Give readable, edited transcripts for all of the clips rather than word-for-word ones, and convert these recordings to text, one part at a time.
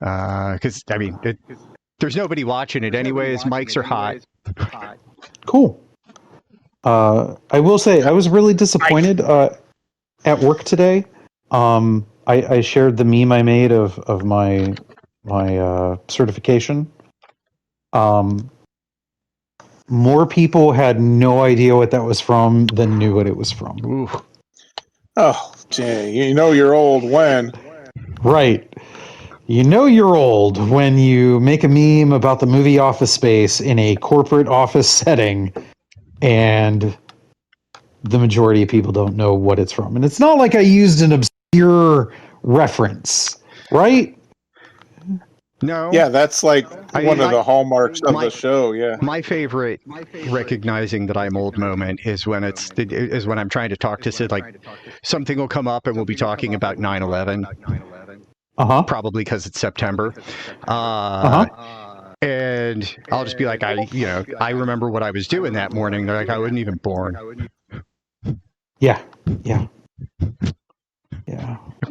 Because I mean, there's nobody watching it anyways. Mics are hot. Cool. I will say I was really disappointed at work today. I shared the meme I made of my certification. More people had no idea what that was from than knew what it was from. Ooh. Oh, gee, you know you're old when. Right. You know you're old when you make a meme about the movie Office Space in a corporate office setting and the majority of people don't know what it's from. And it's not like I used an obscure reference, right? No. Yeah, that's like one of the hallmarks of the show. Yeah. My favorite recognizing that I'm old moment is when I'm trying to talk to Sid. Like something will come up and we'll be talking about 9/11. Probably because it's September. And I'll just be like, I remember what I was doing that morning. They're like, I wasn't even born. Yeah.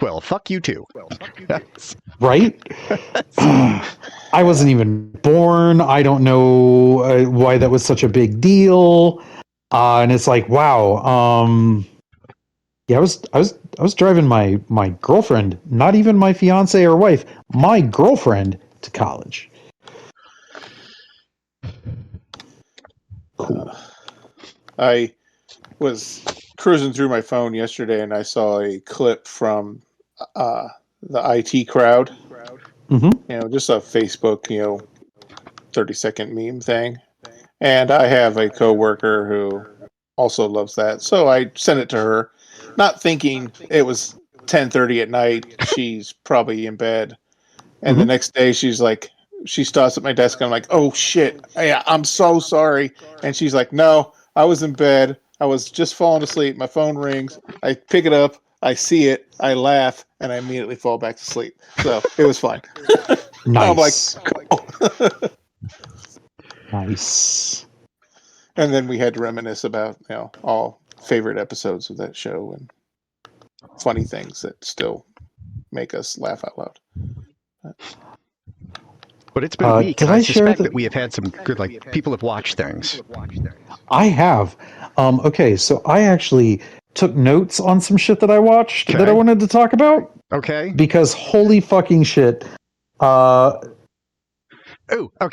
Well, fuck you too. Right? I wasn't even born. I don't know why that was such a big deal. And it's like, wow. Yeah, I was driving my girlfriend, not even my fiance or wife, my girlfriend to college. Cool. I was cruising through my phone yesterday and I saw a clip from the IT crowd. Mm-hmm. Just a Facebook, 30-second meme thing. And I have a coworker who also loves that. So I sent it to her, not thinking it was 10:30 at night. She's probably in bed. And the next day she's like, she stops at my desk and I'm like, oh shit, I'm so sorry. And she's like, no, I was in bed. I was just falling asleep. My phone rings. I pick it up. I see it. I laugh and I immediately fall back to sleep. So it was fine. Nice. I'm like, Nice. And then we had to reminisce about, all favorite episodes of that show and funny things that still make us laugh out loud. But it's been a week, and I suspect that we have had some good, people have watched things. I have. Okay, so I actually took notes on some shit that I watched that I wanted to talk about. Okay. Because holy fucking shit. Okay.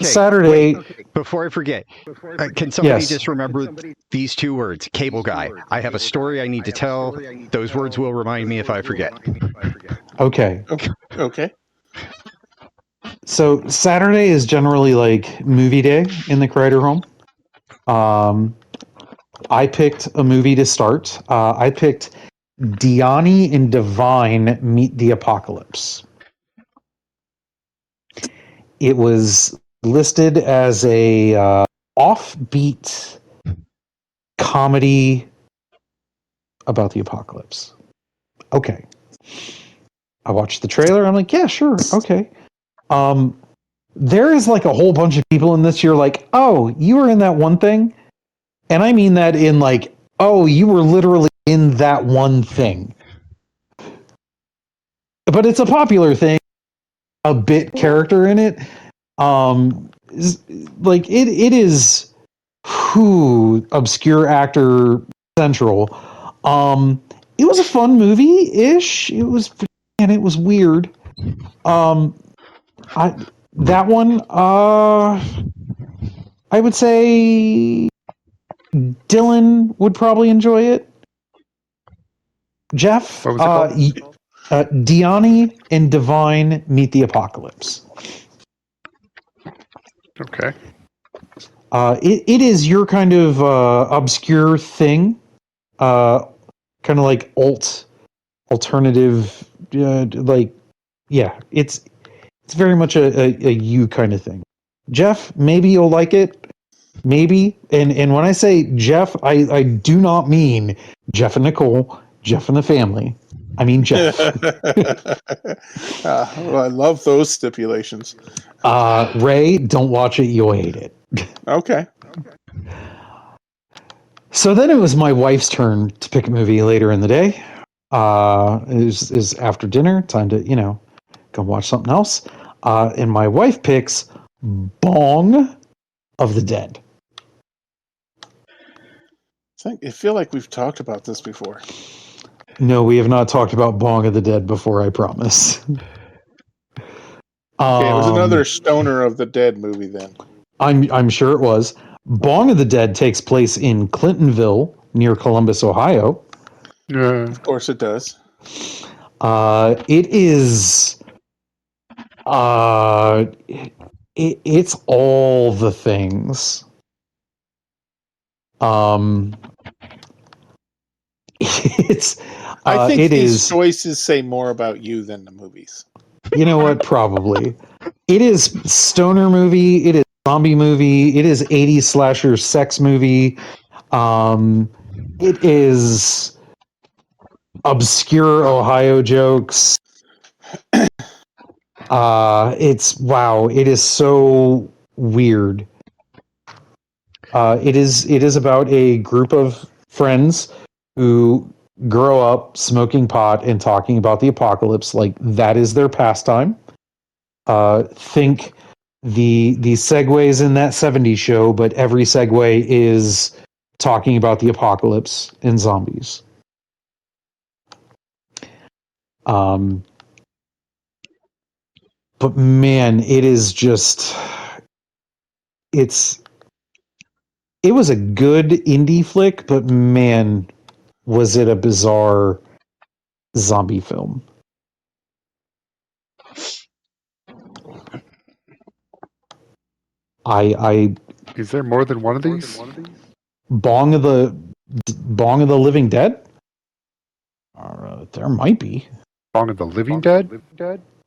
Saturday. Wait, before I forget, can somebody just remember these two words? Cable guy. I have a story I need to tell. Those words will remind me if I forget. Okay. Okay. So Saturday is generally like movie day in the Crider home. I picked a movie to start. I picked Diani and Divine Meet the Apocalypse. It was listed as a offbeat comedy about the apocalypse. Okay. I watched the trailer. I'm like, yeah, sure. Okay. There is like a whole bunch of people in this. You're like, oh, you were in that one thing. And I mean that in like, oh, you were literally in that one thing. But it's a popular thing, a bit character in it. Like it is obscure actor central. It was a fun movie-ish. It was weird. That one, I would say Dylan would probably enjoy it. Jeff, what was it called? Diani and Divine Meet the Apocalypse. Okay. It is your kind of obscure thing, kind of like alternative, it's very much a you kind of thing. Jeff, maybe you'll like it. Maybe. And when I say Jeff, I do not mean Jeff and Nicole, Jeff and the family. I mean Jeff. Well, I love those stipulations. Ray, don't watch it. You'll hate it. Okay. So then it was my wife's turn to pick a movie later in the day. It was after dinner, time to, go watch something else. And my wife picks Bong of the Dead. I feel like we've talked about this before. No, we have not talked about Bong of the Dead before, I promise. Okay, it was another Stoner of the Dead movie then. I'm sure it was. Bong of the Dead takes place in Clintonville, near Columbus, Ohio. Of course it does. It is. It's all the things. It's. I think it these is. choices say more about you than the movies. You know what? Probably. It is stoner movie. It is zombie movie. It is 80s slasher sex movie. It is obscure Ohio jokes. It's wow. It is so weird. It is about a group of friends who grow up smoking pot and talking about the apocalypse. Like that is their pastime. Think the segues in that 70s show, but every segue is talking about the apocalypse and zombies. But man, it is just it was a good indie flick, but man, was it a bizarre zombie film. I Is there more than one of these? Bong of the Living Dead? There might be. Bong of the Living Dead?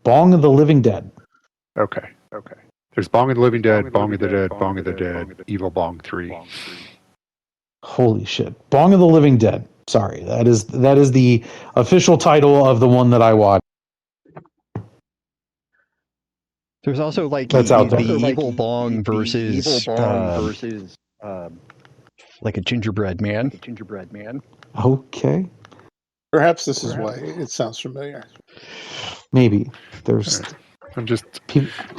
Bong of the Living Dead. Okay. There's Bong of the Living Dead, Bong of the Dead, Bong of the Dead, Evil Bong 3. Holy shit. Bong of the Living Dead. Sorry, that is the official title of the one that I watched. There's also like That's out there. the Evil Bong versus like a gingerbread man. Okay. Perhaps this is why it sounds familiar. Maybe. There's I'm just,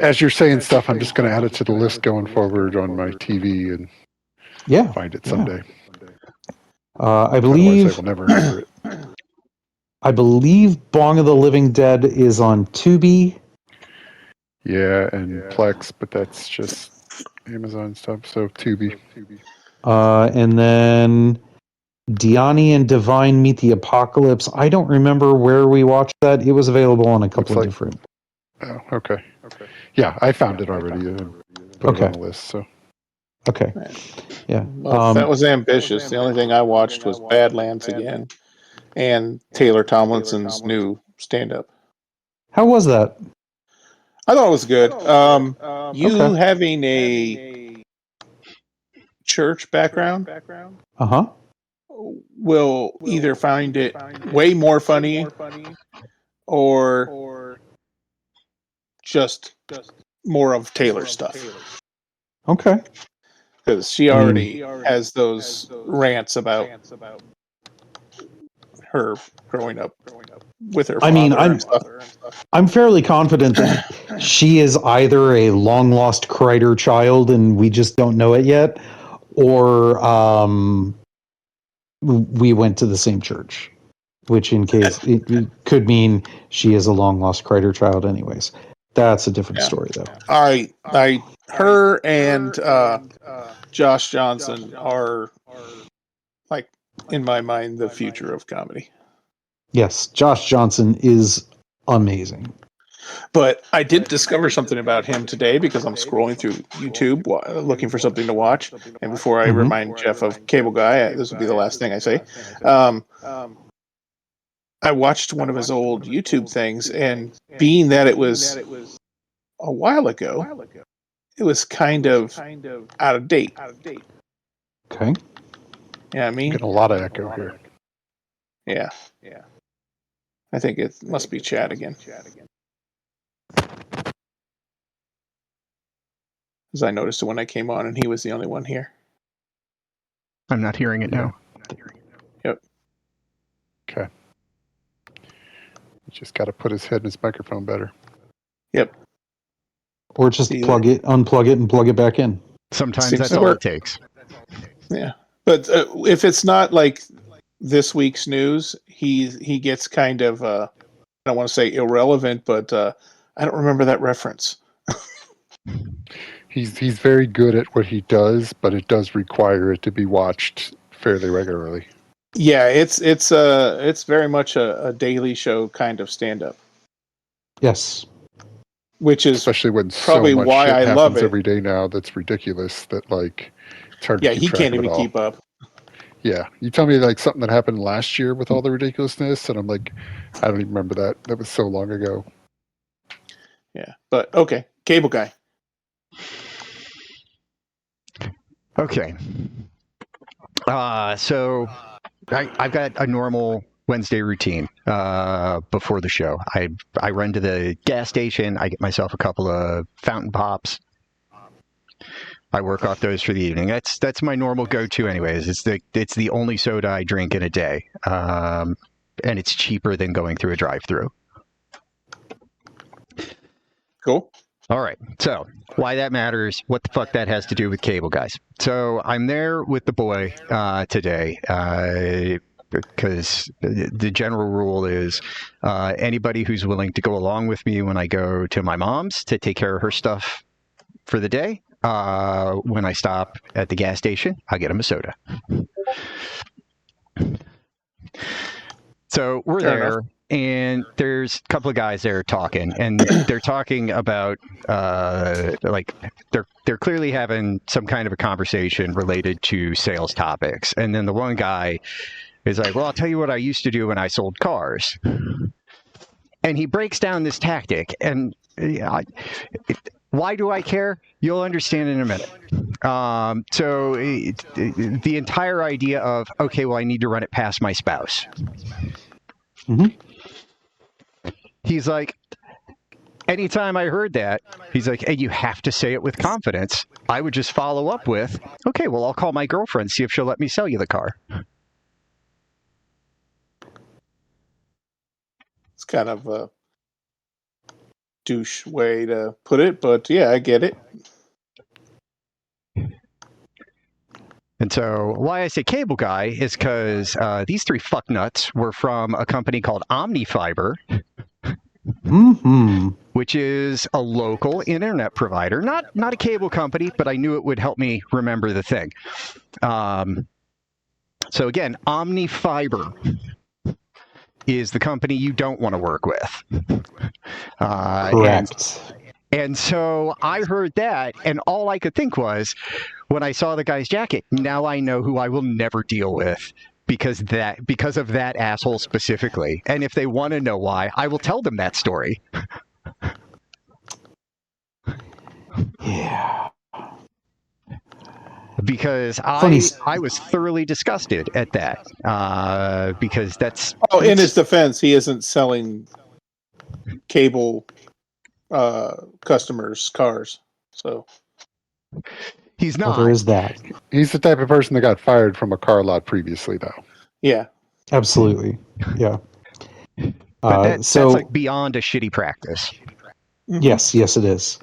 as you're saying stuff, I'm just going to add it to the list going forward on my TV and find it someday. I believe Otherwise I will never remember it. I believe Bong of the Living Dead is on Tubi. Yeah, and Plex, but that's just Amazon stuff, so Tubi. And then Diani and Divine Meet the Apocalypse. I don't remember where we watched that. It was available on a couple of different. Oh, okay. Yeah, I found it already and put it on the list. So. Okay. Yeah. Well, that was ambitious. The only thing I watched was Badlands again and Taylor Tomlinson's new stand-up. How was that? I thought it was good. You having a church background will either find it way more funny or just more of Taylor stuff. Okay. Because she already has those rants about her growing up with her father. I'm fairly confident that she is either a long lost Kreider child and we just don't know it yet, or we went to the same church, which in case it could mean she is a long lost Kreider child anyways. That's a different story though. Her and Josh Johnson are, like, in my mind, the future of comedy. Yes, Josh Johnson is amazing. But I did discover something about him today because I'm scrolling through YouTube looking for something to watch. And before I remind Jeff of Cable Guy, this will be the last thing I say. I watched one of his old YouTube things, and being that it was a while ago, it was kind of out of date. Okay. Yeah, I mean, getting a lot of echo here. Yeah. I think it must be Chad again. Because I noticed it when I came on, and he was the only one here. I'm not hearing it now. Yep. Okay. Just got to put his head in his microphone better. Yep. Or just unplug it, and plug it back in. Sometimes that's all it takes. Yeah, but if it's not like this week's news, he gets kind of I don't want to say irrelevant, but I don't remember that reference. He's very good at what he does, but it does require it to be watched fairly regularly. Yeah, it's very much a Daily Show kind of stand-up. Yes, which is especially when probably so much why shit I happens love it every day now. That's ridiculous. That like it's hard. Yeah, to keep he track can't of it even all. keep up. Yeah, you tell me like something that happened last year with all the ridiculousness, and I'm like, I don't even remember that. That was so long ago. Yeah, but okay, Cable Guy. Okay. So I've got a normal Wednesday routine before the show. I run to the gas station. I get myself a couple of fountain pops. I work off those for the evening. That's my normal go-to, anyways. It's the only soda I drink in a day, and it's cheaper than going through a drive-through. Cool. All right. So why that matters, what the fuck that has to do with Cable Guys. So I'm there with the boy today because the general rule is anybody who's willing to go along with me when I go to my mom's to take care of her stuff for the day, when I stop at the gas station, I get him a soda. So we're Fair there. enough. And there's a couple of guys there talking, and they're talking about like they're clearly having some kind of a conversation related to sales topics. And then the one guy is like, "Well, I'll tell you what I used to do when I sold cars." And he breaks down this tactic, and why do I care? You'll understand in a minute. So the entire idea of, okay, well, I need to run it past my spouse. Mm-hmm. He's like, anytime I heard that, he's like, hey, you have to say it with confidence. I would just follow up with, okay, well, I'll call my girlfriend, see if she'll let me sell you the car. It's kind of a douche way to put it, but yeah, I get it. And so why I say Cable Guy is because these three fucknuts were from a company called OmniFiber, which is a local internet provider. Not a cable company, but I knew it would help me remember the thing. So again, OmniFiber is the company you don't want to work with. Correct. And so I heard that, and all I could think was, when I saw the guy's jacket, now I know who I will never deal with because of that asshole specifically. And if they want to know why, I will tell them that story. Yeah. Because I was thoroughly disgusted at that. Because that's... Oh, in his defense, he isn't selling cable customers cars. So he's not. Well, there is that. He's the type of person that got fired from a car lot previously, though. Yeah. Absolutely. Yeah. But that's like beyond a shitty practice. Yes, it is.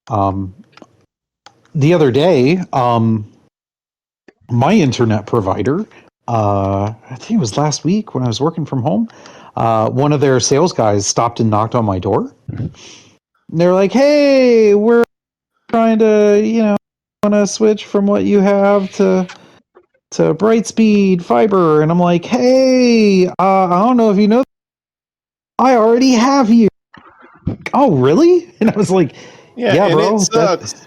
The other day, my internet provider, I think it was last week when I was working from home, one of their sales guys stopped and knocked on my door. And they're like, hey, we're trying to, want to switch from what you have to Brightspeed fiber. And I'm like, hey, I don't know if you know, I already have you. Oh, really? And I was like, yeah bro. It sucks.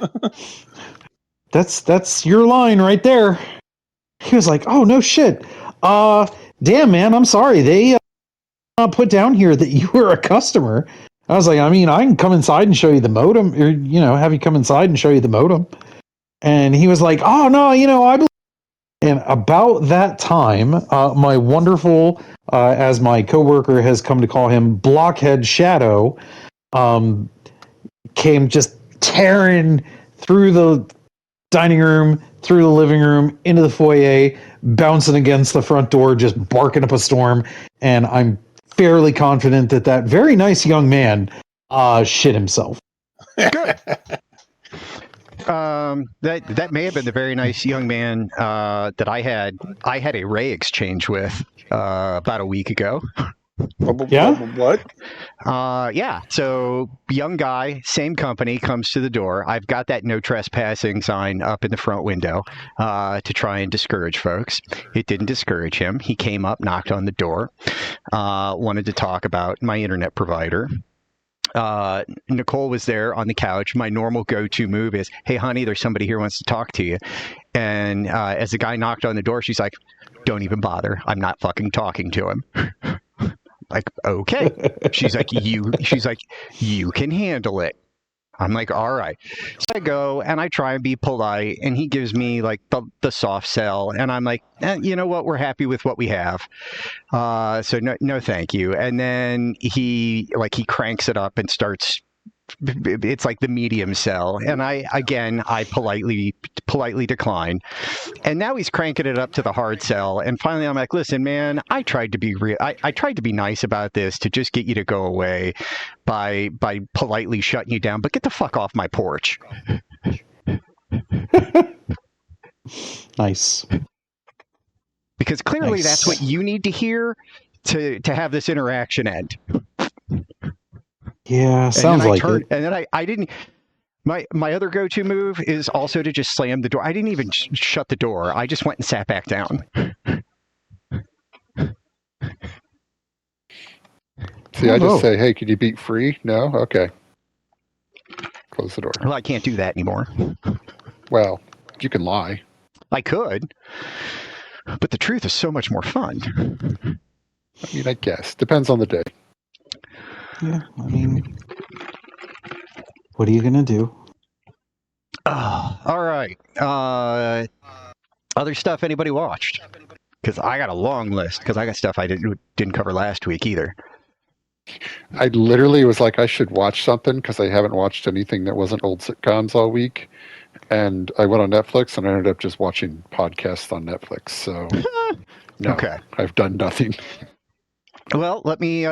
That's your line right there. He was like, oh, no shit. Damn, man, I'm sorry. They put down here that you were a customer. I was like, I mean, I can come inside and show you the modem, or, have you come inside and show you the modem. And he was like, oh, no, I believe. And about that time, my wonderful, as my coworker has come to call him, Blockhead Shadow, came just tearing through the dining room, through the living room, into the foyer, bouncing against the front door, just barking up a storm. And I'm fairly confident that very nice young man shit himself. Good. That may have been the very nice young man that I had a Ray exchange with about a week ago. Yeah? What? Yeah. So young guy, same company, comes to the door. I've got that no trespassing sign up in the front window to try and discourage folks. It didn't discourage him. He came up, knocked on the door, wanted to talk about my internet provider. Nicole was there on the couch. My normal go-to move is, "Hey, honey, there's somebody here who wants to talk to you." And as the guy knocked on the door, she's like, "Don't even bother. I'm not fucking talking to him." Like, okay. She's like, you can handle it. I'm like, all right. So I go and I try and be polite, and he gives me like the soft sell, and I'm like, you know what? We're happy with what we have. So no, thank you. And then he cranks it up and starts. It's like the medium sell, and I politely decline. And now he's cranking it up to the hard sell, and finally I'm like, listen, man, I tried to be I tried to be nice about this to just get you to go away by politely shutting you down, but get the fuck off my porch. Nice. Because clearly Nice. that's what you need to hear to have this interaction end. Yeah, sounds like it. And then I didn't. My other go-to move is also to just slam the door. I didn't even shut the door. I just went and sat back down. See, I just say, "Hey, can you beat free?" No? Okay. Close the door. Well, I can't do that anymore. Well, you can lie. I could, but the truth is so much more fun. I mean, I guess. Depends on the day. Yeah, I mean, what are you going to do? All right. Other stuff anybody watched? Because I got a long list, because I got stuff I didn't cover last week either. I literally was like, I should watch something because I haven't watched anything that wasn't old sitcoms all week. And I went on Netflix and I ended up just watching podcasts on Netflix. So, no, okay. I've done nothing. Well, let me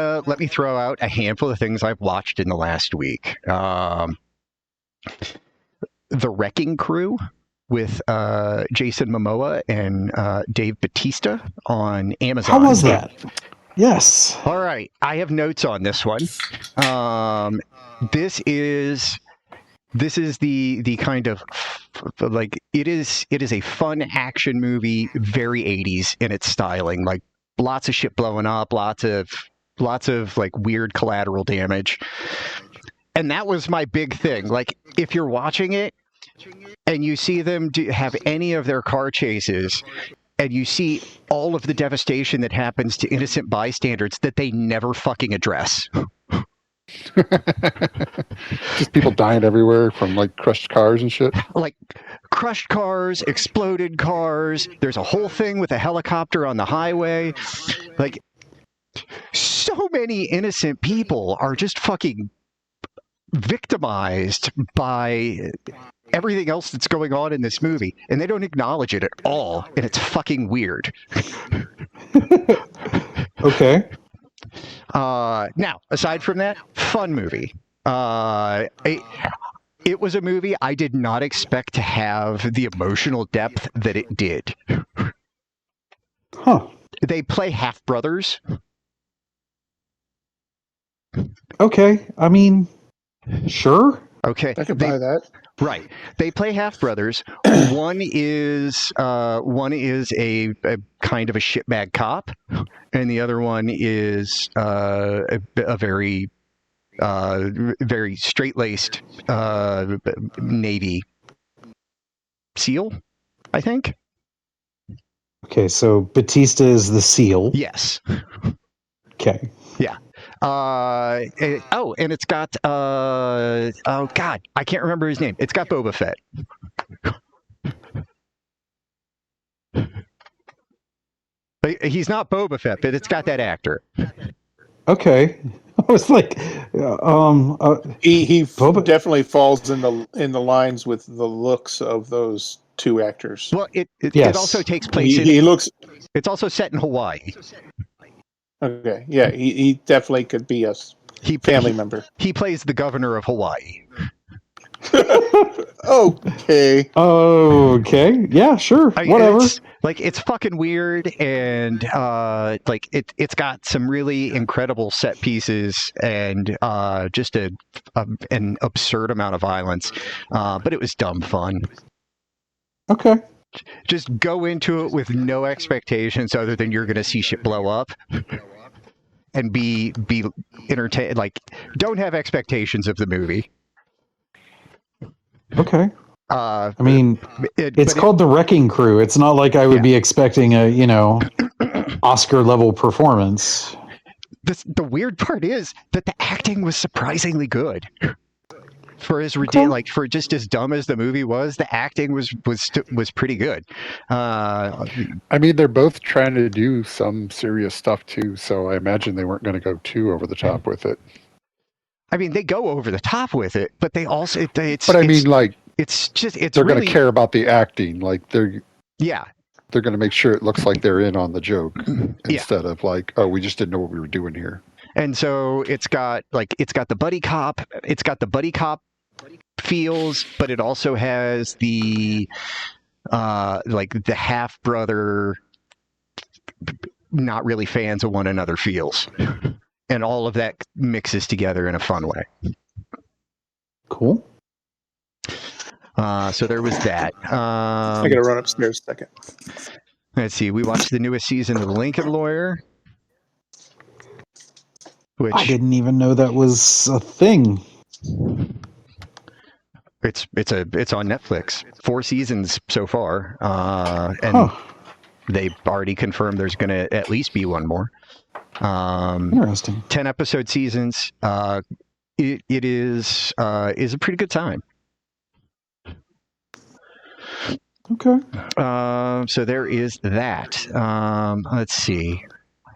throw out a handful of things I've watched in the last week. The Wrecking Crew with Jason Momoa and Dave Bautista on Amazon. How was that? Yes. All right, I have notes on this one. This is the kind of like it is a fun action movie, very 80s in its styling, like lots of shit blowing up, lots of like weird collateral damage. And that was my big thing. Like, if you're watching it and you see them have any of their car chases and you see all of the devastation that happens to innocent bystanders that they never fucking address. Just people dying everywhere from like crushed cars and shit. Like crushed cars, exploded cars. There's a whole thing with a helicopter on the highway. Like, so many innocent people are just fucking victimized by everything else that's going on in this movie, and they don't acknowledge it at all, and it's fucking weird. Okay. Now, aside from that, fun movie. It was a movie I did not expect to have the emotional depth that it did. Huh. They play half brothers. Okay. I mean, sure. Okay. I could buy that. Right. They play half brothers. One is a kind of a shitbag cop, and the other one is a very very straight-laced Navy SEAL, I think. Okay, so Batista is the SEAL. Yes. Okay. Yeah. And it's got oh god, I can't remember his name. It's got Boba Fett. He's not Boba Fett, but it's got that actor. Okay. I was like, He Boba- definitely falls in the lines with the looks of those two actors. Well, it Yes. also takes place He looks it's also set in Hawaii. okay. Yeah, he definitely could be a family member. He plays the governor of Hawaii. Okay. Okay. Yeah, sure. Whatever. It's fucking weird, and it's got some really incredible set pieces and just an absurd amount of violence, but it was dumb fun. Okay. Just go into it with no expectations other than you're going to see shit blow up. And be entertained. Like, don't have expectations of the movie. Okay. I mean, it's called The Wrecking Crew. It's not like I would be expecting a, Oscar level performance. The weird part is that the acting was surprisingly good. For as for just as dumb as the movie was, the acting was pretty good. I mean, they're both trying to do some serious stuff too, so I imagine they weren't going to go too over the top with it. I mean, they go over the top with it, but they also it's they're really, going to care about the acting, like they're going to make sure it looks like they're in on the joke instead of like, oh, we just didn't know what we were doing here. And so it's got the buddy cop feels, but it also has the the half brother not really fans of one another feels, and all of that mixes together in a fun way. Cool. So there was that. I gotta run upstairs a second. Let's see. We watched the newest season of The Lincoln Lawyer, which I didn't even know that was a thing. It's on Netflix. 4 seasons so far, and they've already confirmed there's going to at least be one more. Interesting. 10 episode seasons. It is a pretty good time. Okay. So there is that. Let's see.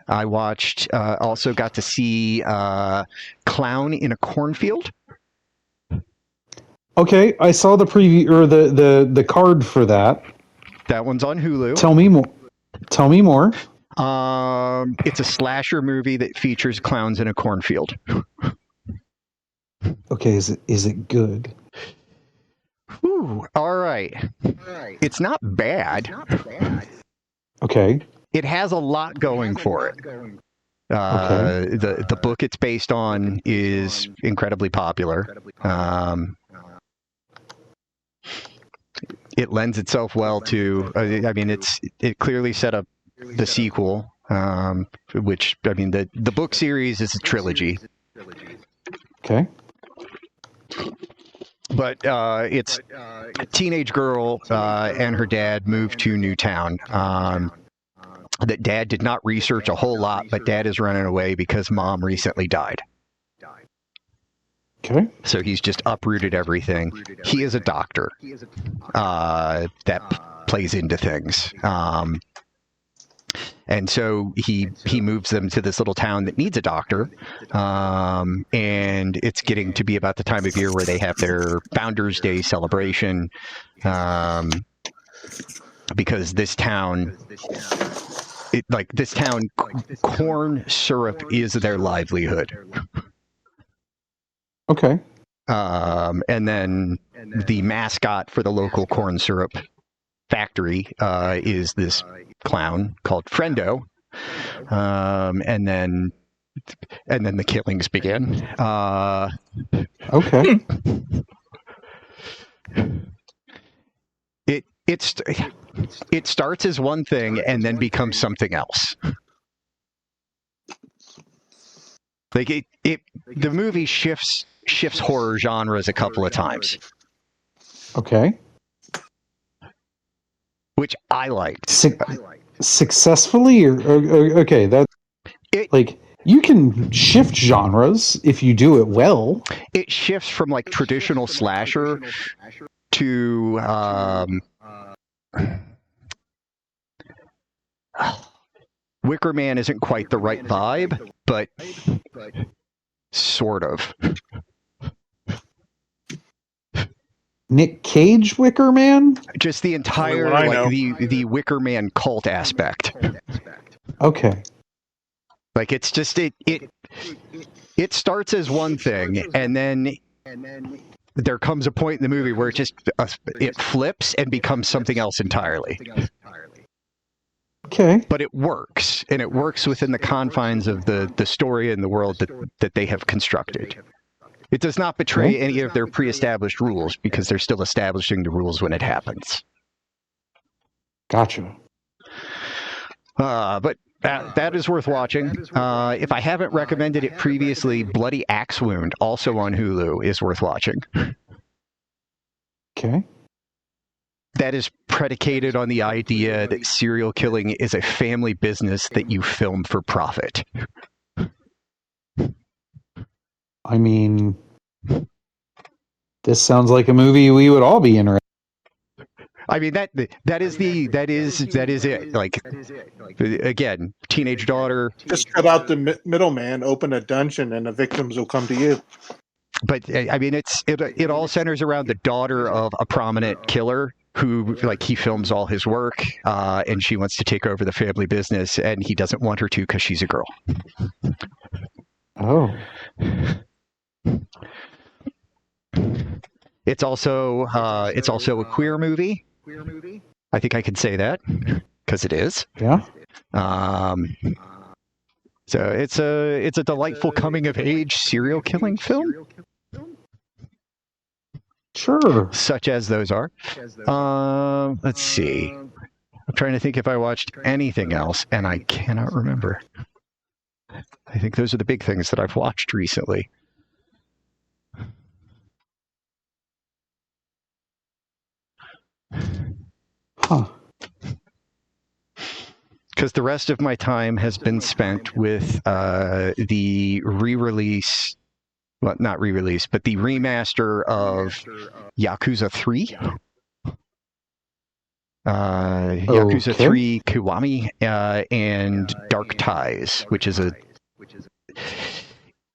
I watched. Also got to see Clown in a Cornfield. Okay, I saw the preview or the card for that. That one's on Hulu. Tell me more. It's a slasher movie that features clowns in a cornfield. Okay, is it good? Ooh, all right. It's not bad. Okay. It has a lot going for it. The book it's based on is incredibly popular. It lends itself well to. It clearly set up the sequel, which the book series is a trilogy. Okay. But it's a teenage girl and her dad moved to Newtown. That dad did not research a whole lot, but dad is running away because mom recently died. Okay. So he's just uprooted everything. He is a doctor. That plays into things. And so he moves them to this little town that needs a doctor. And it's getting to be about the time of year where they have their Founders Day celebration. Because this town, corn syrup is their livelihood. Okay. And then the mascot for the local corn syrup factory is this clown called Friendo. And then the killings begin. Okay. It starts as one thing and then becomes something else. The movie shifts horror genres a couple of times. Okay. Which I liked. Successfully or okay, you can shift genres if you do it well. It shifts from traditional slasher to Wicker Man isn't quite the right vibe, but sort of. Nick Cage Wicker Man? Just the entire the Wicker Man cult aspect. Okay. It's just it starts as one thing and then there comes a point in the movie where it flips and becomes something else entirely. Okay. But it works, and it works within the confines of the story and the world that they have constructed. It does not betray any of their pre-established rules because they're still establishing the rules when it happens. Gotcha. But that is worth watching. If I haven't recommended it previously, Bloody Axe Wound, also on Hulu, is worth watching. Okay. That is predicated on the idea that serial killing is a family business that you film for profit. I mean, this sounds like a movie we would all be interested. I mean that is it. Like, again, teenage daughter. Just cut out the middleman, open a dungeon, and the victims will come to you. But I mean, it all centers around the daughter of a prominent killer who, like, he films all his work, and she wants to take over the family business, and he doesn't want her to because she's a girl. Oh. It's also a queer movie. I think I can say that because it is. Yeah. So it's a delightful coming of age serial killing film. Sure. Such as those are. Let's see. I'm trying to think if I watched anything else, and I cannot remember. I think those are the big things that I've watched recently. Huh. Because the rest of my time has been spent with the re-release, well, not re-release, but the remaster of Yakuza 3. Yakuza 3 Kiwami and Dark Ties, which is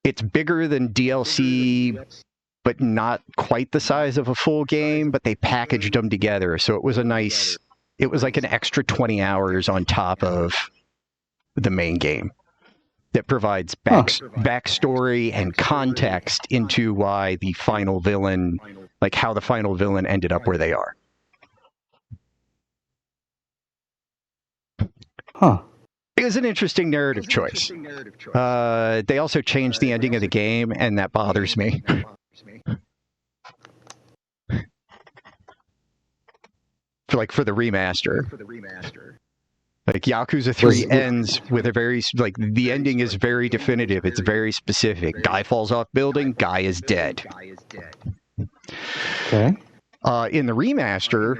it's bigger than DLC, but not quite the size of a full game, but they packaged them together. So it was like an extra 20 hours on top of the main game that provides backstory and context into why the final villain, like how the final villain ended up where they are. Huh. It was an interesting narrative choice. They also changed the ending of the game, and that bothers me. For the remaster. Like, Yakuza 3 ends with the ending is very definitive. It's very specific. Guy falls off building, guy is dead. Okay. In the remaster,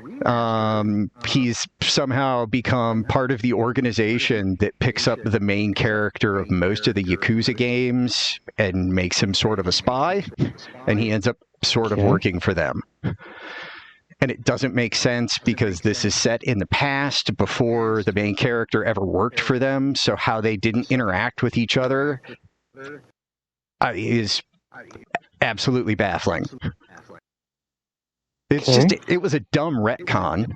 he's somehow become part of the organization that picks up the main character of most of the Yakuza games and makes him sort of a spy, and he ends up sort of working for them. And it doesn't make sense because this is set in the past before the main character ever worked for them, so how they didn't interact with each other is absolutely baffling. It was a dumb retcon.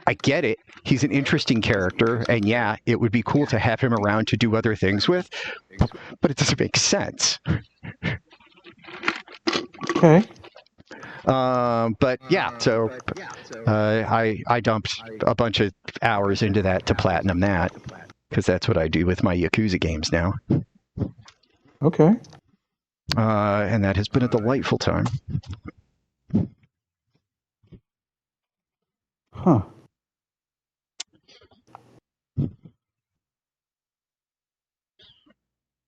I get it. He's an interesting character, and yeah, it would be cool to have him around to do other things with, but it doesn't make sense. Okay. But yeah, so I dumped a bunch of hours into that to platinum that, because that's what I do with my Yakuza games now. Okay. And that has been a delightful time. Huh.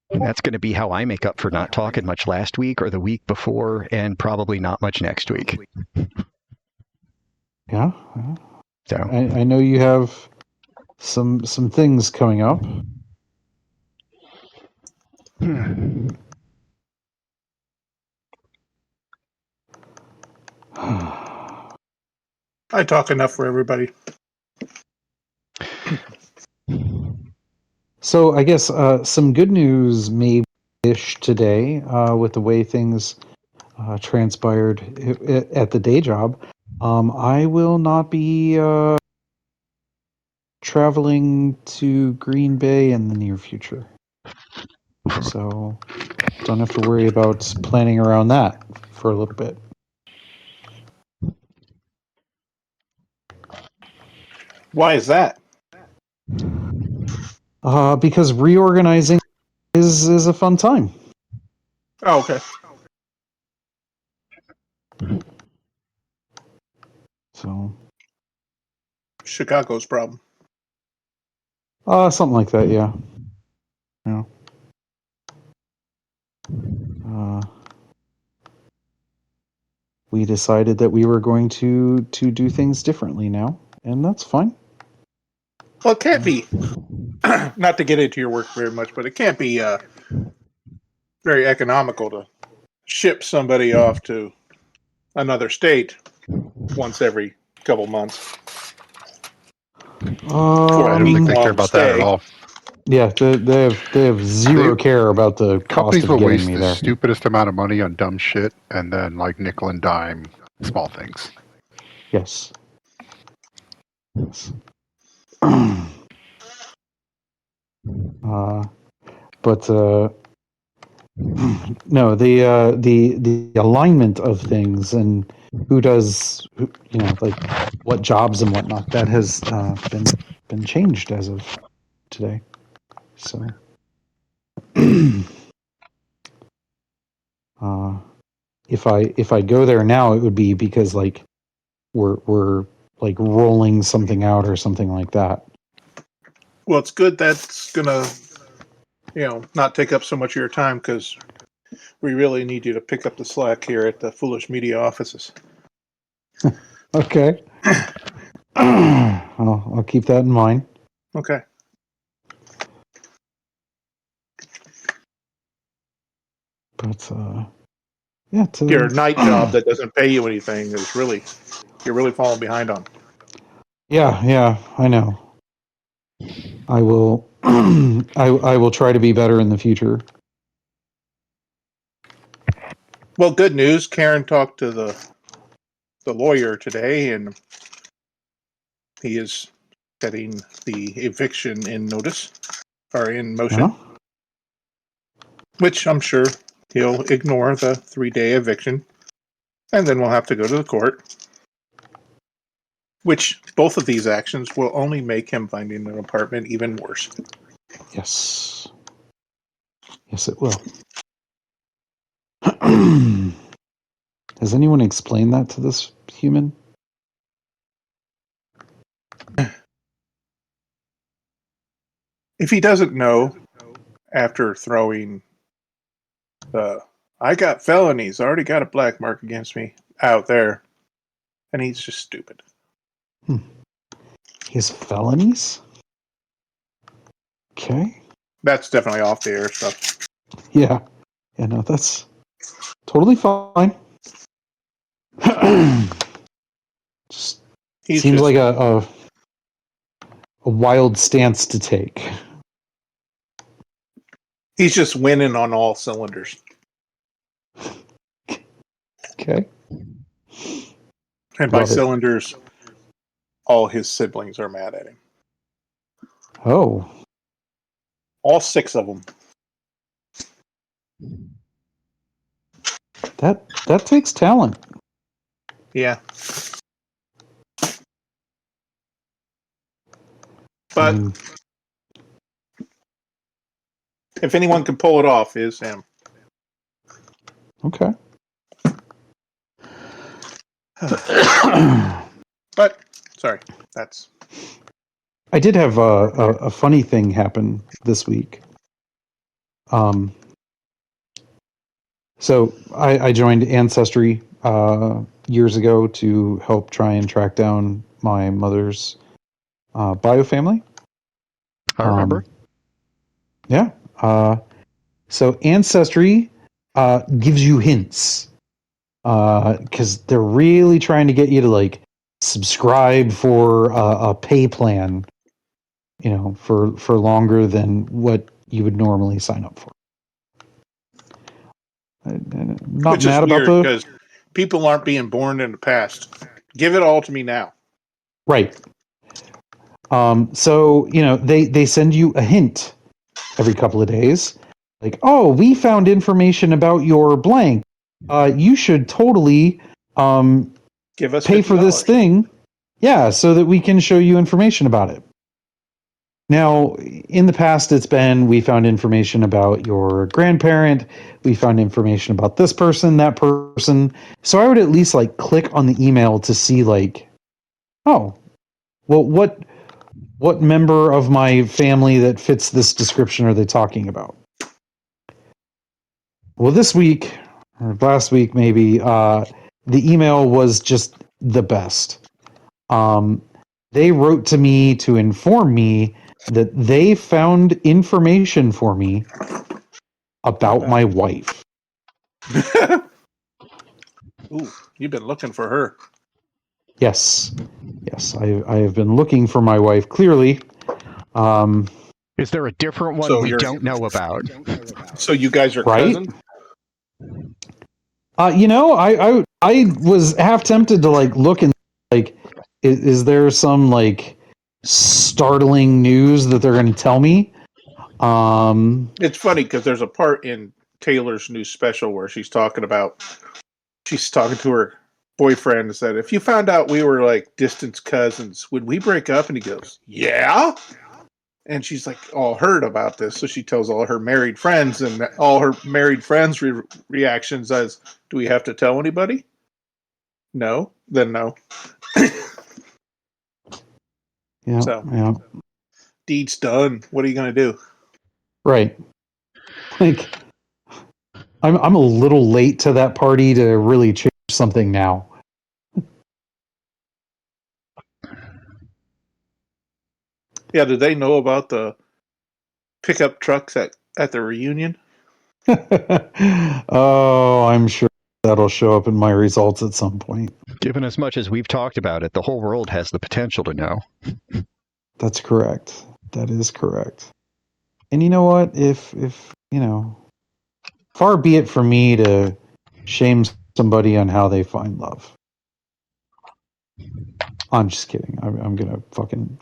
And that's going to be how I make up for not talking much last week or the week before, and probably not much next week. Yeah. So I know you have some things coming up. I talk enough for everybody. So I guess some good news maybe-ish today with the way things transpired at the day job. I will not be traveling to Green Bay in the near future. So don't have to worry about planning around that for a little bit. Why is that? Because reorganizing is a fun time. Oh, okay. So Chicago's problem. something like that, yeah. Yeah. We decided that we were going to do things differently now, and that's fine. Well, it can't be. Not to get into your work very much, but it can't be very economical to ship somebody off to another state once every couple months for I a don't think they care week-long about that at stay. all. Yeah, they have zero care about the cost Companies of will getting waste me the there. stupidest amount of money on dumb shit and then like nickel and dime small things. Yes. But no, the alignment of things and who does like what jobs and whatnot, that has been changed as of today. So if I go there now, it would be because like we're like rolling something out or something like that. Well, it's good that's gonna, not take up so much of your time because we really need you to pick up the slack here at the Foolish Media offices. Okay. I'll keep that in mind. Okay. But yeah, Your night job that doesn't pay you anything is you're really falling behind on. yeah, I know. I will I will try to be better in the future. Well, good news. Karen talked to the lawyer today, and he is setting the eviction in notice or in motion, which I'm sure he'll ignore the 3-day eviction, and then we'll have to go to the court. Which both of these actions will only make him finding an apartment even worse. Yes. Yes, it will. Has anyone explained that to this human? If he doesn't know after throwing the "I got felonies, I already got a black mark against me" out there, and he's just stupid. He has felonies? Okay. That's definitely off the air stuff. Yeah. Yeah, no, that's totally fine. Just He's seems just, like a wild stance to take. he's just winning on all cylinders. Okay. And by Love it. cylinders, all his siblings are mad at him. Oh. All 6 of them. That takes talent. Yeah. But if anyone can pull it off, is him. Okay. But, sorry, that's... I did have a funny thing happen this week. So I joined Ancestry years ago to help try and track down my mother's bio family. I remember. Yeah. So Ancestry gives you hints because they're really trying to get you to like subscribe for a pay plan, for longer than what you would normally sign up for. Not Which is mad about weird because people aren't being born in the past. Give it all to me now. right. So they send you a hint every couple of days, like, oh, we found information about your blank. You should totally Give us pay for this $50. thing. Yeah, so that we can show you information about it. Now, in the past, it's been we found information about your grandparent, we found information about this person, that person. So I would at least like click on the email to see like, oh, well, what member of my family that fits this description are they talking about? Well, this week or last week maybe, the email was just the best. They wrote to me to inform me that they found information for me about my wife. Ooh, you've been looking for her. Yes, I have been looking for my wife. Clearly, Is there a different one So we you're- don't know about? So you guys are Right? cousins? I was half tempted to like look and like, is there some like startling news that they're going to tell me? It's funny because there's a part in Taylor's new special where she's talking to her boyfriend and said, if you found out we were like distant cousins, would we break up? And he goes, yeah. And she's like all hurt about this. So she tells all her married friends, and all her married friends' reactions as, do we have to tell anybody? No. Then no. Yeah, So. yeah. Deed's done. What are you going to do? Right. Like, I'm a little late to that party to really change something now. Yeah, do they know about the pickup trucks at the reunion? Oh, I'm sure that'll show up in my results at some point. Given as much as we've talked about it, the whole world has the potential to know. That's correct. That is correct. And you know what? If far be it from me to shame somebody on how they find love. I'm just kidding. I'm gonna fucking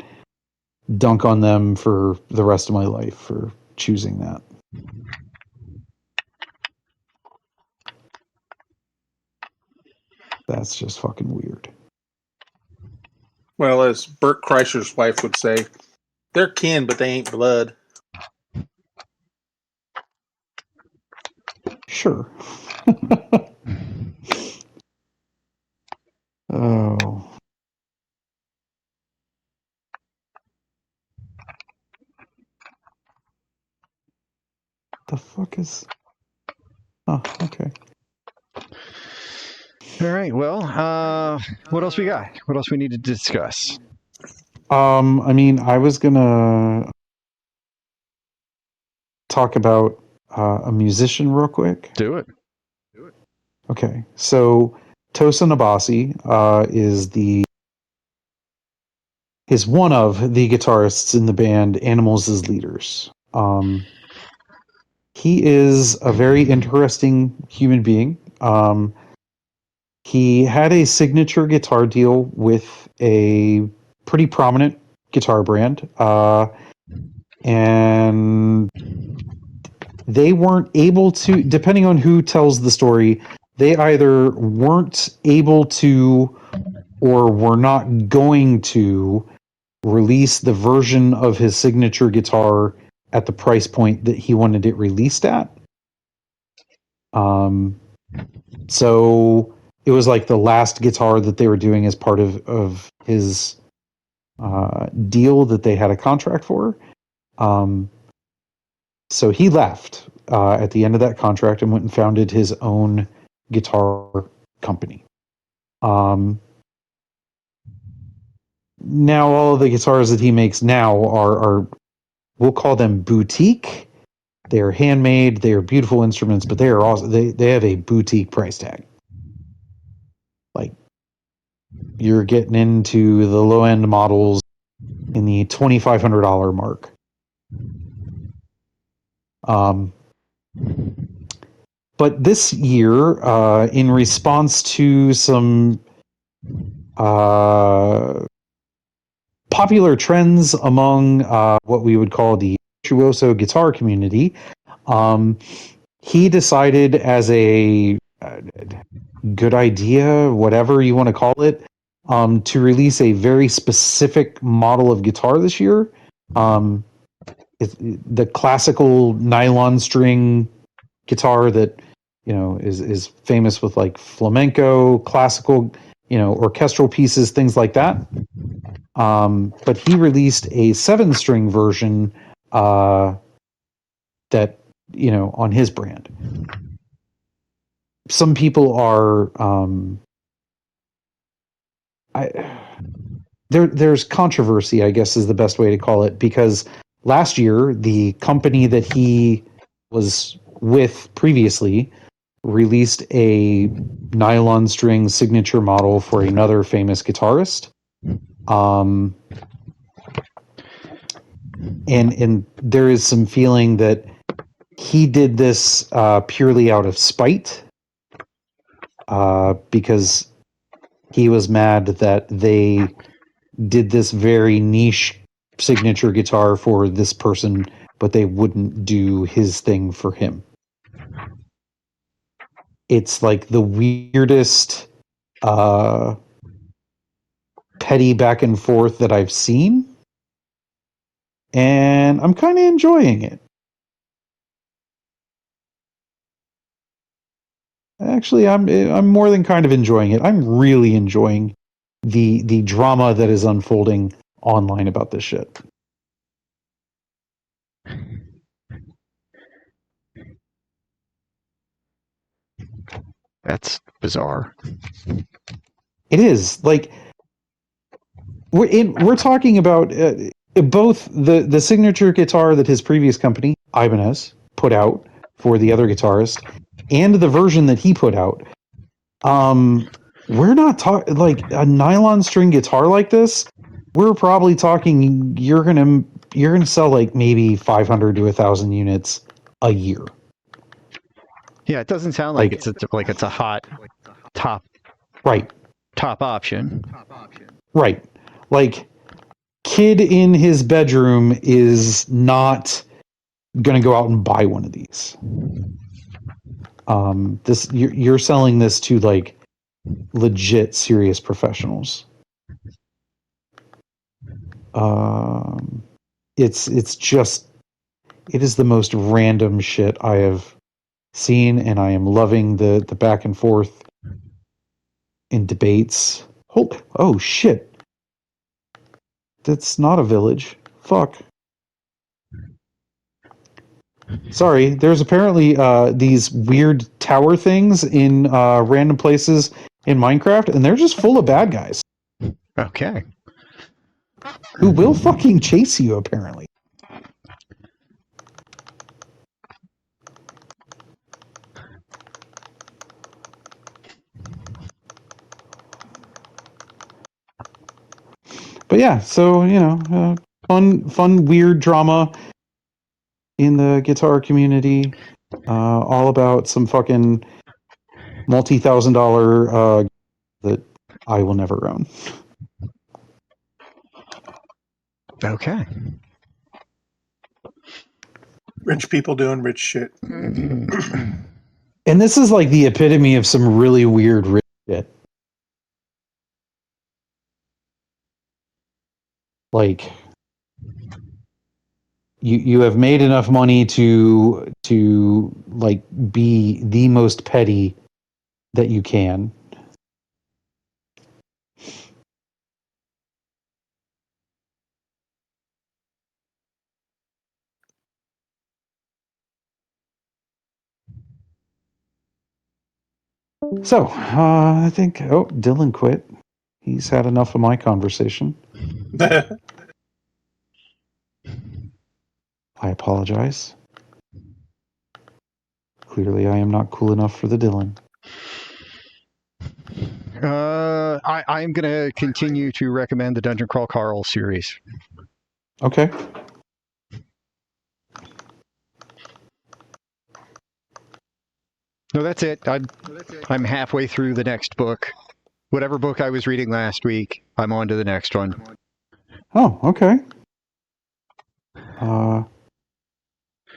dunk on them for the rest of my life for choosing that. That's just fucking weird. Well, as Bert Kreischer's wife would say, they're kin, but they ain't blood. Sure. Oh. The fuck is... Oh, okay. All right. Well, what else we got? What else we need to discuss? I mean, I was gonna talk about a musician real quick. Do it. Okay, so Tosin Abasi is one of the guitarists in the band Animals as Leaders. He is a very interesting human being. He had a signature guitar deal with a pretty prominent guitar brand, and they weren't able to, depending on who tells the story, they either weren't able to or were not going to release the version of his signature guitar at the price point that he wanted it released at. So it was like the last guitar that they were doing as part of his deal that they had a contract for. So he left at the end of that contract and went and founded his own guitar company. Now all of the guitars that he makes now are we'll call them boutique. They are handmade. They are beautiful instruments, but they are also they have a boutique price tag. Like, you're getting into the low end models in the $2,500 mark. But this year, in response to some popular trends among what we would call the virtuoso guitar community, He decided as a good idea, whatever you want to call it, to release a very specific model of guitar this year. The classical nylon string guitar that is famous with like flamenco, classical, orchestral pieces, things like that. But he released a 7-string version that on his brand. Some people are there's controversy, I guess is the best way to call it, because last year the company that he was with previously released a nylon string signature model for another famous guitarist. And there is some feeling that he did this purely out of spite, because he was mad that they did this very niche signature guitar for this person, but they wouldn't do his thing for him. It's like the weirdest petty back and forth that I've seen, and I'm kind of enjoying it. Actually, I'm more than kind of enjoying it. I'm really enjoying the drama that is unfolding online about this shit. That's bizarre. It is like we're talking about both the signature guitar that his previous company Ibanez put out for the other guitarist, and the version that he put out. We're not talking like a nylon string guitar like this. We're probably talking you're gonna sell like maybe 500 to 1,000 units a year. Yeah, it doesn't sound like it's a hot top option. Right. Like, kid in his bedroom is not going to go out and buy one of these. You're selling this to like legit serious professionals. It's just, it is the most random shit I have seen, and I am loving the back and forth in debates. Oh shit. That's not a village. Fuck. Sorry, there's apparently these weird tower things in random places in Minecraft, and they're just full of bad guys. Okay. Who will fucking chase you, apparently. But yeah, so, fun, weird drama in the guitar community. All about some fucking multi-$1,000 that I will never own. Okay. Rich people doing rich shit. And this is like the epitome of some really weird rich shit. Like, you have made enough money to like be the most petty that you can. So, I think, Dylan quit. He's had enough of my conversation. I apologize. Clearly, I am not cool enough for the Dylan. I'm going to continue to recommend the Dungeon Crawl Carl series. Okay. No, that's it. I'm halfway through the next book. Whatever book I was reading last week, I'm on to the next one. Oh, okay.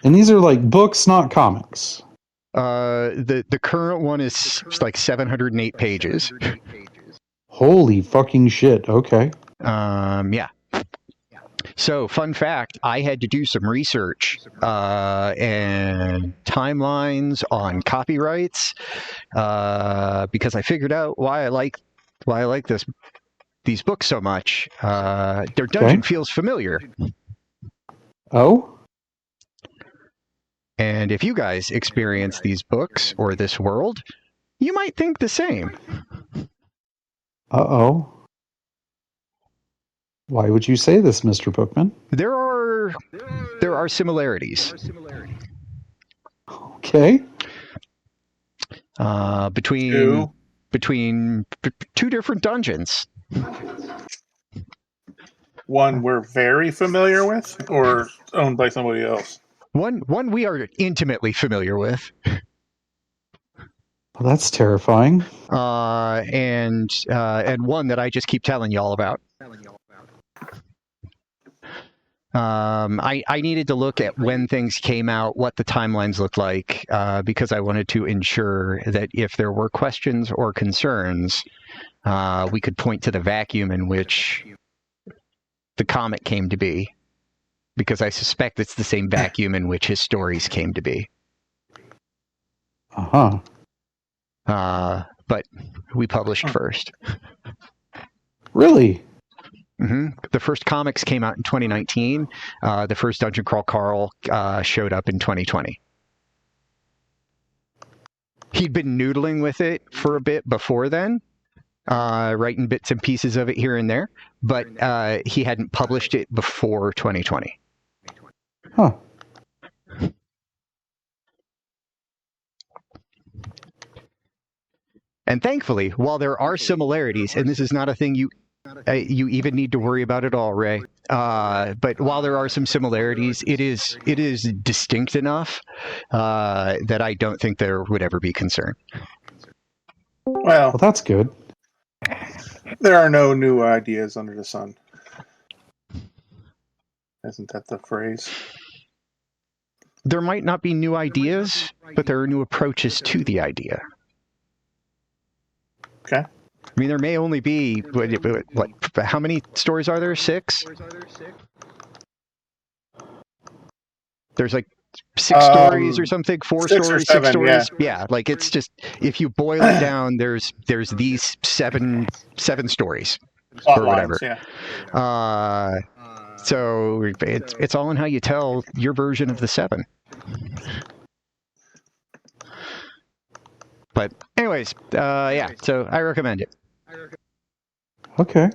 And these are like books, not comics. The current one is like 708 pages. Holy fucking shit. Okay. Yeah. So, fun fact, I had to do some research and timelines on copyrights because I figured out why I like these books so much. Their dungeon feels familiar. Oh? And if you guys experience these books or this world, you might think the same. Uh-oh. Why would you say this, Mr. Bookman? There are similarities. Okay. Between two different dungeons. One we're very familiar with, or owned by somebody else? One we are intimately familiar with. Well, that's terrifying. And one that I just keep telling y'all about. I needed to look at when things came out, what the timelines looked like, because I wanted to ensure that if there were questions or concerns, we could point to the vacuum in which the comic came to be, because I suspect it's the same vacuum in which his stories came to be. Uh-huh. But we published first. Really? Mm-hmm. The first comics came out in 2019. The first Dungeon Crawl Carl showed up in 2020. He'd been noodling with it for a bit before then, writing bits and pieces of it here and there, but he hadn't published it before 2020. Huh. And thankfully, while there are similarities, and this is not a thing you even need to worry about at all, Ray. But while there are some similarities, it is distinct enough that I don't think there would ever be concern. Well, that's good. There are no new ideas under the sun. Isn't that the phrase? There might not be new ideas, but there are new approaches to the idea. Okay. I mean, there may only be, what how many stories are there? 6? There's like 6 stories or something, 4 6 stories, or 7, 6 stories. yeah. Like it's just, if you boil it down, there's these seven stories Plot or whatever. lines, yeah. So it's all in how you tell your version of the 7. But anyways, yeah, so I recommend it. Okay.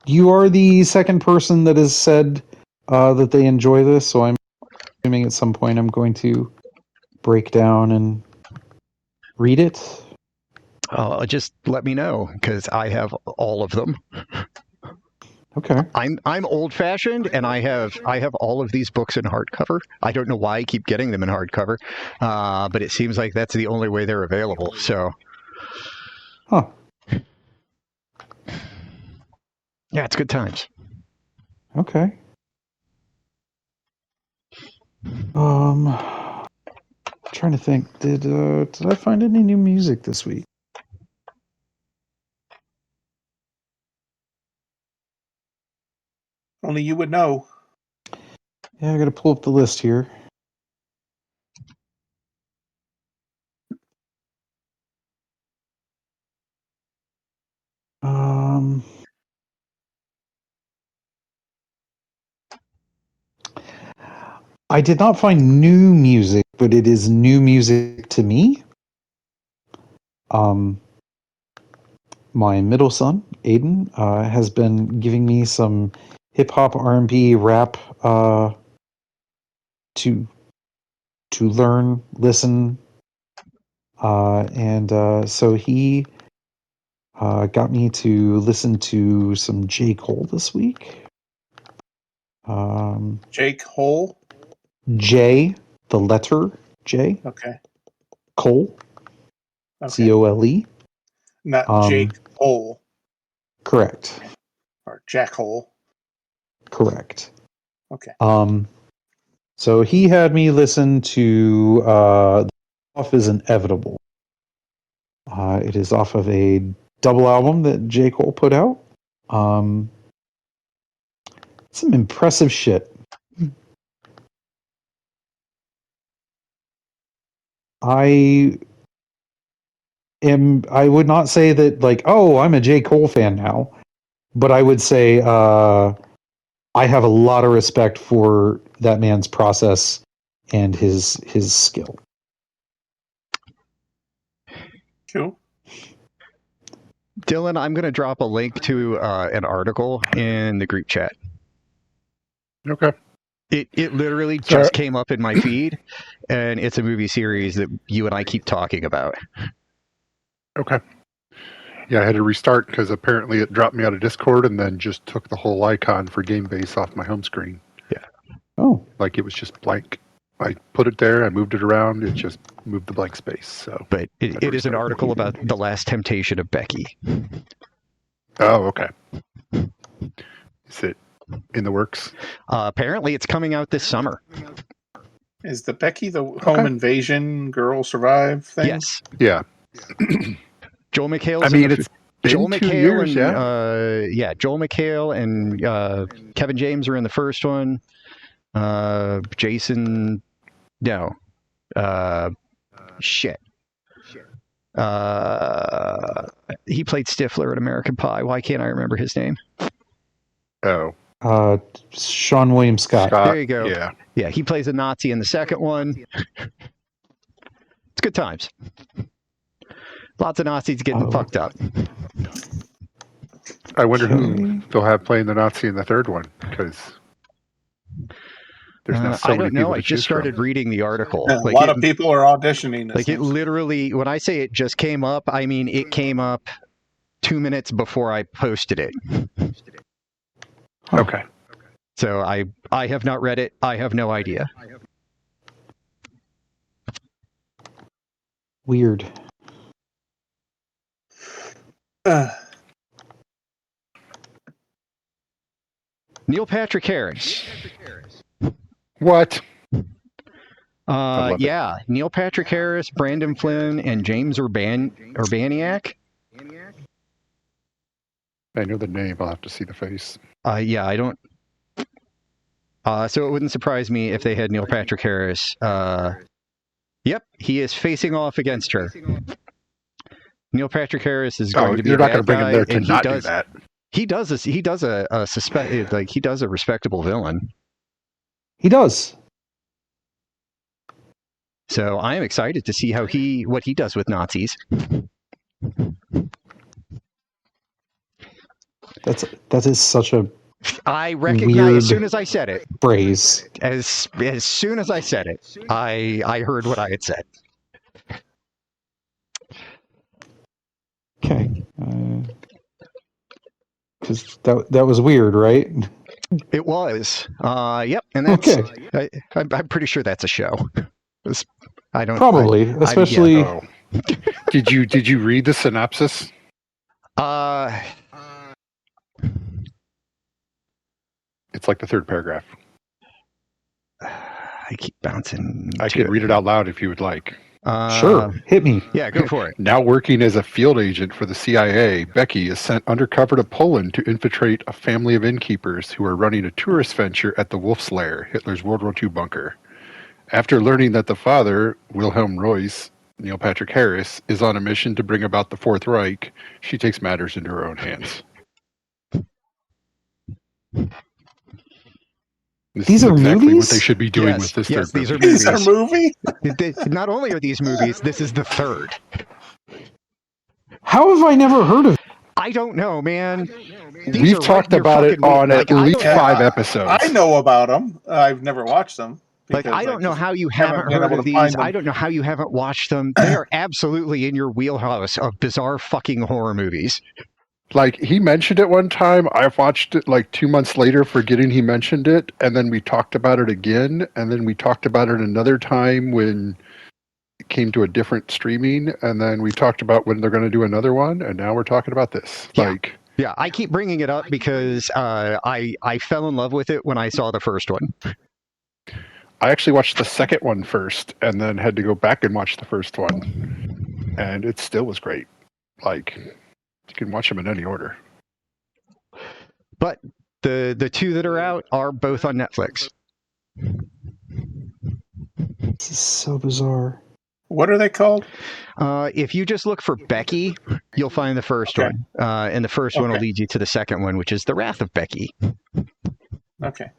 You are the second person that has said that they enjoy this, so I'm assuming at some point I'm going to break down and read it. Just let me know, because I have all of them. Okay. I'm old-fashioned, and I have all of these books in hardcover. I don't know why I keep getting them in hardcover, but it seems like that's the only way they're available. So, huh? Yeah, it's good times. Okay. Trying to think. Did I find any new music this week? Only you would know. Yeah, I got to pull up the list here. I did not find new music, but it is new music to me. My middle son, Aiden, has been giving me some hip hop, R&B, rap to learn, listen, and so he got me to listen to some J. Cole this week. Jake Hole? J, the letter J. Okay. Cole. Okay. Cole. Not Jake Hole. Correct. Or Jack Hole. Correct. Okay. So he had me listen to Off is Inevitable. It is off of a double album that J. Cole put out. Some impressive shit. I would not say that like, oh, I'm a J. Cole fan now, but I would say I have a lot of respect for that man's process and his skill. Cool. Dylan, I'm going to drop a link to an article in the group chat. Okay. It literally just came up in my feed, and it's a movie series that you and I keep talking about. Okay. Yeah, I had to restart because apparently it dropped me out of Discord and then just took the whole icon for Gamebase off my home screen. Yeah. Oh. Like it was just blank. I put it there, I moved it around, it just moved the blank space. So, but it is an article about The Last Temptation of Becky. Oh, okay. Is it in the works? Apparently, it's coming out this summer. Is the Becky the home invasion girl survive thing? Yes. Yeah. Joel McHale's. I mean, it's been Joel 2 McHale years, and Joel McHale and Kevin James are in the first one. Jason, no, shit. He played Stifler in American Pie. Why can't I remember his name? Oh. Sean William Scott. There you go. Yeah. Yeah, he plays a Nazi in the second one. It's good times. Lots of Nazis getting fucked up. I wonder who they'll have playing the Nazi in the third one, because there's not so I many don't know. people I to just choose started from. reading the article. A lot of people are auditioning. Like it literally, when I say it just came up, I mean it came up 2 minutes before I posted it. Okay. So I have not read it. I have no idea. Weird. Neil Patrick Harris. What? Yeah, Neil Patrick Harris, Brandon Flynn, and James Urbaniak. I know the name. I'll have to see the face. Yeah, I don't. So it wouldn't surprise me if they had Neil Patrick Harris. Yep, he is facing off against her. Neil Patrick Harris is going to be. You're not going to bring guy, him there to not do that. He does this. He does a respectable villain. He does. So I am excited to see what he does with Nazis. That is such a I recognize weird as soon as I said it. Phrase. As soon as I said it, I heard what I had said. Okay. Because that was weird, right? It was. Yep. And that's. Okay. I'm pretty sure that's a show. I don't. Probably, especially. Oh. Did you read the synopsis? It's like the third paragraph. I keep bouncing. I could read it out loud if you would like. Sure, hit me. Yeah, go for it. Now working as a field agent for the CIA, Becky is sent undercover to Poland to infiltrate a family of innkeepers who are running a tourist venture at the Wolf's Lair, Hitler's World War II bunker. After learning that the father, Wilhelm Reuss, Neil Patrick Harris, is on a mission to bring about the Fourth Reich, she takes matters into her own hands. These are exactly movies? what they should be doing with this third these movie. These are movies? Not only are these movies, this is the third. How have I never heard of it? I don't know, man. We've talked about it on at least 5 episodes. I know about them. I've never watched them. Like, I don't know how you haven't heard of these. I don't know how you haven't watched them. They are absolutely in your wheelhouse of bizarre fucking horror movies. Like, he mentioned it one time. I watched it like 2 months later, forgetting he mentioned it. And then we talked about it again. And then we talked about it another time when it came to a different streaming. And then we talked about when they're going to do another one. And now we're talking about this. Yeah. Like, Yeah, I keep bringing it up because I fell in love with it when I saw the first one. I actually watched the second one first, and then had to go back and watch the first one, and it still was great. Like, you can watch them in any order. But the two that are out are both on Netflix. This is so bizarre. What are they called? If you just look for Becky, you'll find the first Okay. one. And the first one will lead you to the second one, which is The Wrath of Becky. Okay.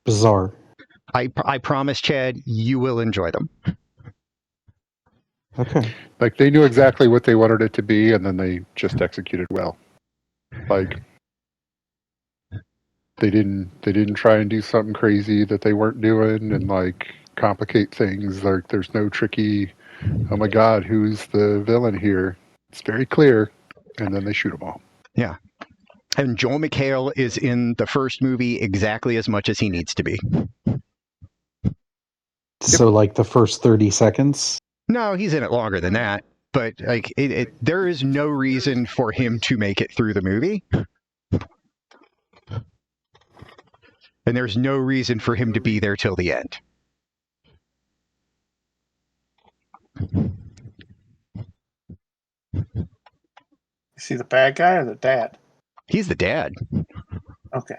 Bizarre. I promise, Chad, you will enjoy them. Okay. Like, they knew exactly what they wanted it to be, and then they just executed well. Like, they didn't try and do something crazy that they weren't doing, and like complicate things. Like, there's no tricky, oh my god, who's the villain here? It's very clear, and then they shoot them all. Yeah. And Joel McHale is in the first movie exactly as much as he needs to be. So, like the first 30 seconds? No, he's in it longer than that. But like, there is no reason for him to make it through the movie, and there's no reason for him to be there till the end. Is he the bad guy or the dad? He's the dad. Okay.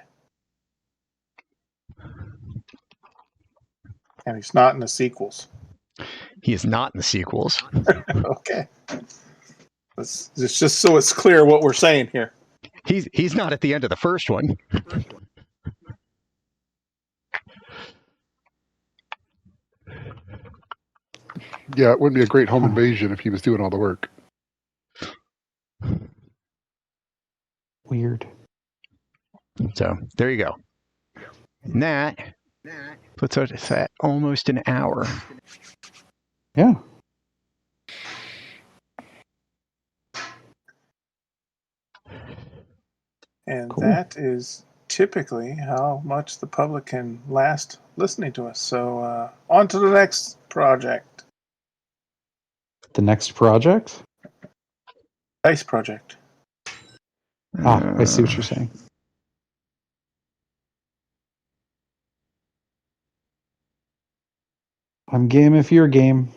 And he's not in the sequels. He is not in the sequels. Okay. It's just so it's clear what we're saying here. He's not at the end of the first one. Yeah, it wouldn't be a great home invasion if he was doing all the work. Weird. So there you go. And that puts us at almost an hour. Yeah. And Cool. that is typically how much the public can last listening to us. So on to the next project. The next project? Dice Project. I see what you're saying. I'm game if you're game.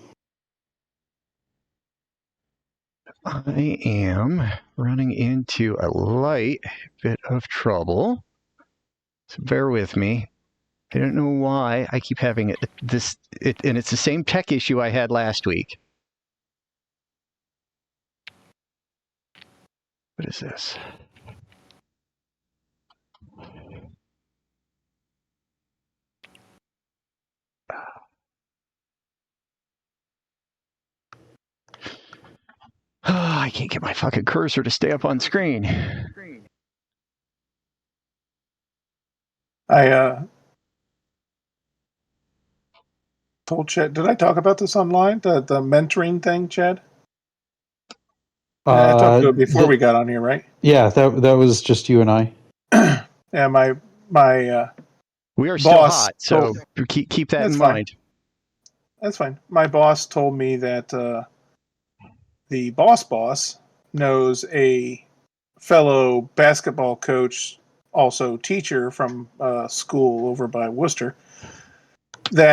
I am running into a light bit of trouble. So bear with me. I don't know why I keep having and it's the same tech issue I had last week. What is this? I can't get my fucking cursor to stay up on screen. I told Chad, did I talk about this online? The mentoring thing, Chad? I talked to it before we got on here, right? Yeah, that was just you and I. Yeah, my we are still boss hot, so keep that in mind. That's fine. My boss told me that the boss knows a fellow basketball coach, also teacher from school over by Worcester, that